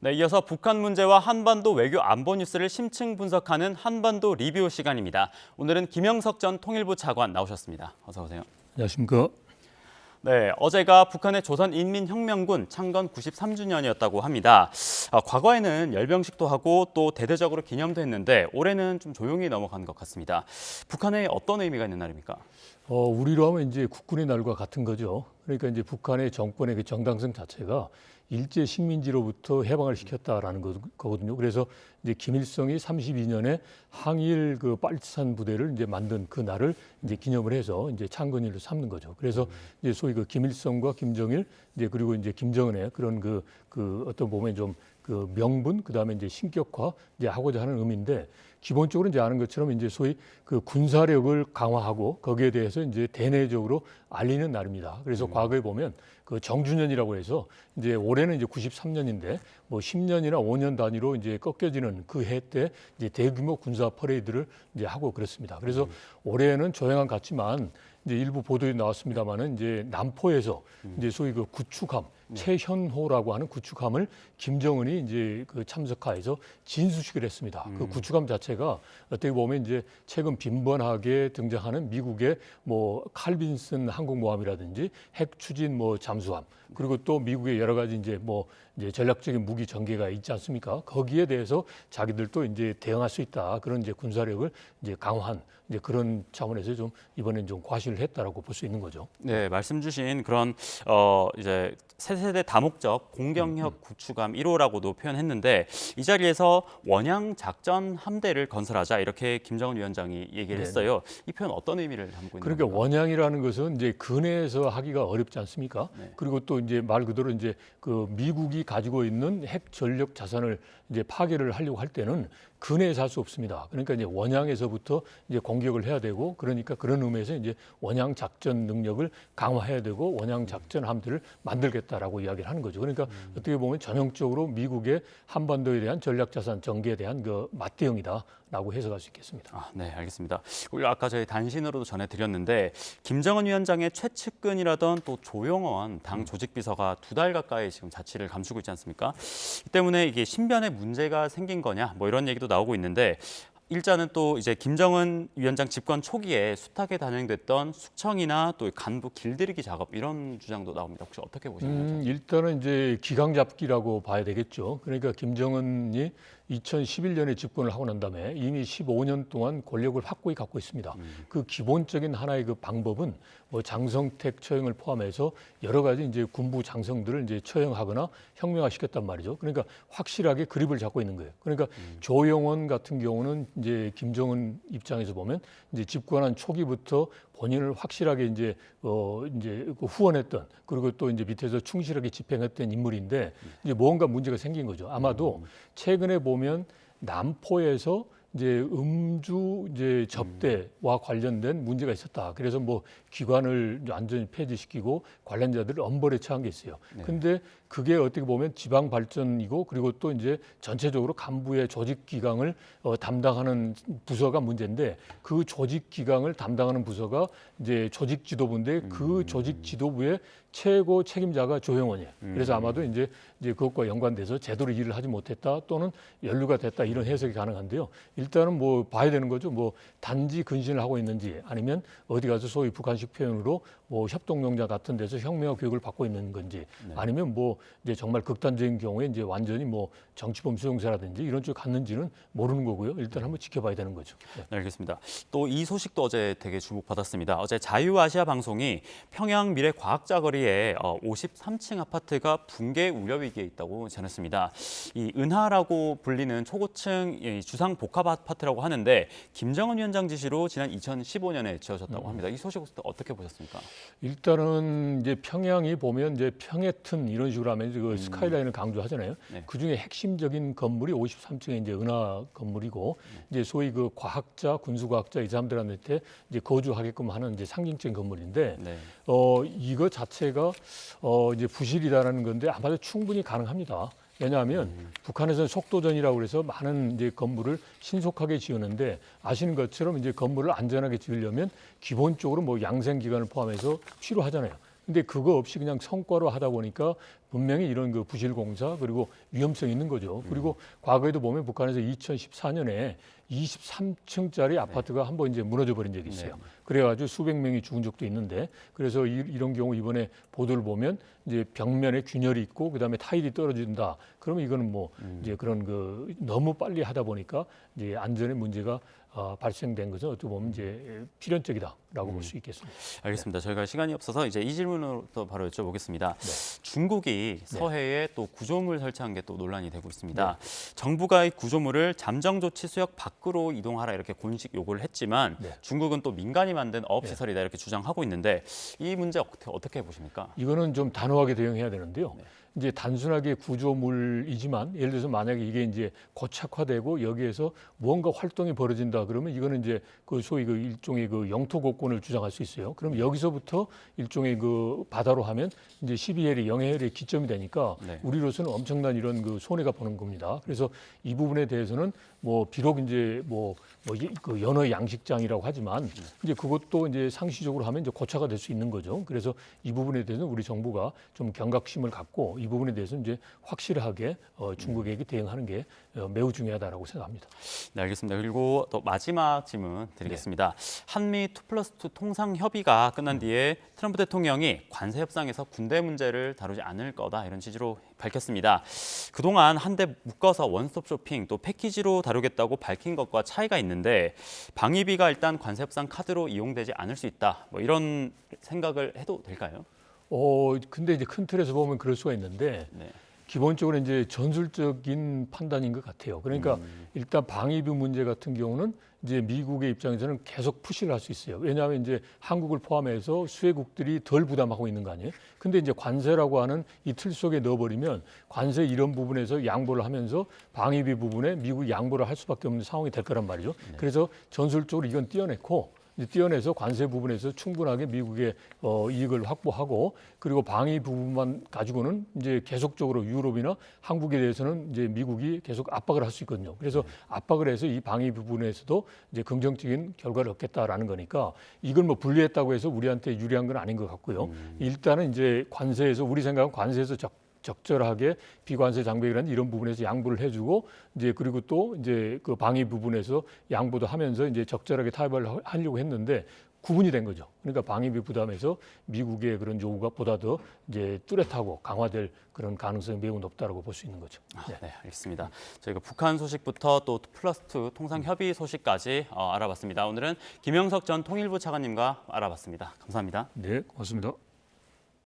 네, 이어서 북한 문제와 한반도 외교 안보 뉴스를 심층 분석하는 한반도 리뷰 시간입니다. 오늘은 김영석 전 통일부 차관 나오셨습니다. 어서 오세요. 안녕하십니까. 네, 어제가 북한의 조선인민혁명군 창건 93주년이었다고 합니다. 과거에는 열병식도 하고 또 대대적으로 기념도 했는데 올해는 좀 조용히 넘어간 것 같습니다. 북한에 어떤 의미가 있는 날입니까? 우리로 하면 이제 국군의 날과 같은 거죠. 그러니까 이제 북한의 정권의 그 정당성 자체가 일제 식민지로부터 해방을 시켰다라는 거거든요. 그래서 이제 김일성이 32년에 항일 그 빨치산 부대를 이제 만든 그 날을 이제 기념을 해서 이제 창건일로 삼는 거죠. 그래서 이제 소위 그 김일성과 김정일 이제 그리고 이제 김정은의 그런 그 어떤 보면 좀 그 명분 그다음에 이제 신격화 이제 하고자 하는 의미인데 기본적으로 이제 아는 것처럼 이제 소위 그 군사력을 강화하고 거기에 대해서 이제 대내적으로 알리는 날입니다. 그래서 과거에 보면 그 정주년이라고 해서 이제 올해는 이제 93년인데 뭐 10년이나 5년 단위로 이제 꺾여지는 그 해 때 이제 대규모 군사 퍼레이드를 이제 하고 그렇습니다. 그래서 올해는 조용한 것 같지만 이제 일부 보도에 나왔습니다만은 이제 남포에서 이제 소위 그 구축함 최현호라고 하는 구축함을 김정은이 이제 그 참석하여서 진수식을 했습니다. 그 구축함 자체가 어떻게 보면 이제 최근 빈번하게 등장하는 미국의 뭐 칼빈슨 항공모함이라든지 핵 추진 뭐 잠수함 그리고 또 미국의 여러 가지 이제 뭐 이제 전략적인 무기 전개가 있지 않습니까? 거기에 대해서 자기들도 이제 대응할 수 있다 그런 이제 군사력을 이제 강화한 이제 그런 차원에서 좀 이번엔 좀 과시를 했다라고 볼 수 있는 거죠. 네, 말씀 주신 그런 이제 새 세대 다목적 공격력 구축함 1호라고도 표현했는데 이 자리에서 원양 작전 함대를 건설하자 이렇게 김정은 위원장이 얘기를 했어요. 이 표현 어떤 의미를 담고 있는 그러니까 건가요? 원양이라는 것은 이제 근해에서 하기가 어렵지 않습니까? 네. 그리고 또 이제 말 그대로 이제 그 미국이 가지고 있는 핵 전력 자산을 이제 파괴를 하려고 할 때는 근해에서 할 수 없습니다. 그러니까 이제 원양에서부터 이제 공격을 해야 되고 그러니까 그런 의미에서 이제 원양 작전 능력을 강화해야 되고 원양 작전 함대를 만들겠다라고 이야기를 하는 거죠. 그러니까 어떻게 보면 전형적으로 미국의 한반도에 대한 전략 자산 전개에 대한 그 맞대응이다라고 해석할 수 있겠습니다. 네, 알겠습니다. 그리고 아까 저희 단신으로도 전해드렸는데 김정은 위원장의 최측근이라던 또 조영원 당 조직비서가 2달 가까이 지금 자취를 감추고 있지 않습니까? 이 때문에 이게 신변에 문제가 생긴 거냐 뭐 이런 얘기도 나오고 있는데 일자는 또 이제 김정은 위원장 집권 초기에 숱하게 단행됐던 숙청이나 또 간부 길들이기 작업 이런 주장도 나옵니다. 혹시 어떻게 보시나요? 일단은 이제 기강 잡기라고 봐야 되겠죠. 그러니까 김정은이 2011년에 집권을 하고 난 다음에 이미 15년 동안 권력을 확고히 갖고 있습니다. 그 기본적인 하나의 그 방법은 뭐 장성택 처형을 포함해서 여러 가지 이제 군부 장성들을 이제 처형하거나 혁명화시켰단 말이죠. 그러니까 확실하게 그립을 잡고 있는 거예요. 그러니까 조영원 같은 경우는 이제 김정은 입장에서 보면 이제 집권한 초기부터 본인을 확실하게 이제 그 후원했던 그리고 또 이제 밑에서 충실하게 집행했던 인물인데 이제 뭔가 문제가 생긴 거죠. 아마도 최근에 보면 남포에서 이제 음주 이제 접대와 관련된 문제가 있었다. 그래서 뭐 기관을 완전히 폐지시키고 관련자들을 엄벌에 처한 게 있어요. 근데 그게 어떻게 보면 지방 발전이고 그리고 또 이제 전체적으로 간부의 조직 기강을 담당하는 부서가 문제인데 그 조직 기강을 담당하는 부서가 이제 조직 지도부인데 그 조직 지도부의 최고 책임자가 조영원이에요. 그래서 아마도 이제 그것과 연관돼서 제대로 일을 하지 못했다 또는 연루가 됐다 이런 해석이 가능한데요. 일단은 뭐 봐야 되는 거죠. 뭐 단지 근신을 하고 있는지 아니면 어디 가서 소위 북한식 표현으로 뭐 협동농장 같은 데서 혁명화 교육을 받고 있는 건지 아니면 뭐 이제 정말 극단적인 경우에 이제 완전히 뭐 정치범 수용자라든지 이런 쪽 갔는지는 모르는 거고요. 일단 한번 지켜봐야 되는 거죠. 네, 알겠습니다. 또 이 소식도 어제 되게 주목받았습니다. 어제 자유아시아 방송이 평양 미래과학자 거리에 53층 아파트가 붕괴 우려 위기에 있다고 전했습니다. 이 은하라고 불리는 초고층 주상 복합 아파트라고 하는데 김정은 위원장 지시로 지난 2015년에 지어졌다고 합니다. 이 소식 어떻게 보셨습니까? 일단은 이제 평양이 보면 이제 평해튼 이런 식으로 하면 그 스카이라인을 강조하잖아요. 네. 그 중에 핵심적인 건물이 53층의 이제 은하 건물이고 이제 소위 그 과학자, 군수과학자 이 사람들한테 이제 거주하게끔 하는 이제 상징적인 건물인데 네. 이거 자체가 이제 부실이다라는 건데 아마도 충분히 가능합니다. 왜냐하면 북한에서는 속도전이라고 그래서 많은 이제 건물을 신속하게 지으는데 아시는 것처럼 이제 건물을 안전하게 지으려면 기본적으로 뭐 양생 기간을 포함해서 필요하잖아요. 근데 그거 없이 그냥 성과로 하다 보니까 분명히 이런 그 부실 공사 그리고 위험성이 있는 거죠. 그리고 과거에도 보면 북한에서 2014년에 23층짜리 아파트가 한번 이제 무너져 버린 적이 있어요. 그래가지고 수백 명이 죽은 적도 있는데, 그래서 이런 경우 이번에 보도를 보면 이제 벽면에 균열이 있고 그다음에 타일이 떨어진다. 그러면 이거는 뭐 이제 그런 그 너무 빨리 하다 보니까 이제 안전의 문제가 발생된 것은 어떻게 보면 이제 필연적이다라고 볼 수 있겠습니다. 알겠습니다. 저희가 시간이 없어서 이제 이 질문으로 또 바로 여쭤보겠습니다. 중국이 서해에 또 구조물 설치한 게 또 논란이 되고 있습니다. 정부가 이 구조물을 잠정 조치 수역 밖으로 이동하라 이렇게 공식 요구를 했지만 중국은 또 민간이 만든 어업 시설이다 이렇게 주장하고 있는데 이 문제 어떻게 보십니까? 이거는 좀 단호하게 대응해야 되는데요. 이제 단순하게 구조물이지만 예를 들어서 만약에 이게 이제 고착화되고 여기에서 무언가 활동이 벌어진다 그러면 이거는 이제 그 소위 그 일종의 그 영토 곡권을 주장할 수 있어요. 그럼 여기서부터 일종의 그 바다로 하면 이제 12해리 영해해리의 기점이 되니까 우리로서는 엄청난 이런 그 손해가 보는 겁니다. 그래서 이 부분에 대해서는 뭐 비록 이제 그 연어 양식장이라고 하지만 이제 그것도 이제 상시적으로 하면 이제 고차가 될 수 있는 거죠. 그래서 이 부분에 대해서는 우리 정부가 좀 경각심을 갖고 이 부분에 대해서는 이제 확실하게 중국에게 대응하는 게 매우 중요하다라고 생각합니다. 네, 알겠습니다. 그리고 또 마지막 질문 드리겠습니다. 한미 2+2 통상 협의가 끝난 뒤에 트럼프 대통령이 관세 협상에서 군대 문제를 다루지 않을 거다 이런 취지로 밝혔습니다. 그동안 한데 묶어서 원스톱 쇼핑 또 패키지로 다루겠다고 밝힌 것과 차이가 있는데 방위비가 일단 관세 협상 카드로 이용되지 않을 수 있다. 뭐 이런 생각을 해도 될까요? 근데 이제 큰 틀에서 보면 그럴 수가 있는데 기본적으로 이제 전술적인 판단인 것 같아요. 그러니까 일단 방위비 문제 같은 경우는 이제 미국의 입장에서는 계속 푸시를 할 수 있어요. 왜냐하면 이제 한국을 포함해서 수혜국들이 덜 부담하고 있는 거 아니에요. 근데 이제 관세라고 하는 이 틀 속에 넣어버리면 관세 이런 부분에서 양보를 하면서 방위비 부분에 미국이 양보를 할 수밖에 없는 상황이 될 거란 말이죠. 그래서 전술적으로 이건 띄어내서 관세 부분에서 충분하게 미국의 이익을 확보하고 그리고 방위 부분만 가지고는 이제 계속적으로 유럽이나 한국에 대해서는 이제 미국이 계속 압박을 할 수 있거든요. 그래서 압박을 해서 이 방위 부분에서도 이제 긍정적인 결과를 얻겠다라는 거니까 이걸 뭐 분리했다고 해서 우리한테 유리한 건 아닌 것 같고요. 일단은 이제 관세에서 우리 생각은 관세에서 적절하게 비관세 장벽이라는 이런 부분에서 양보를 해주고 이제 그리고 또 이제 그 방위 부분에서 양보도 하면서 이제 적절하게 타협을 하려고 했는데 구분이 된 거죠. 그러니까 방위비 부담에서 미국의 그런 요구가 보다 더 이제 뚜렷하고 강화될 그런 가능성이 매우 높다라고 볼 수 있는 거죠. 네, 알겠습니다. 저희가 북한 소식부터 또 2+2 통상 협의 소식까지 알아봤습니다. 오늘은 김영석 전 통일부 차관님과 알아봤습니다. 감사합니다. 네, 고맙습니다.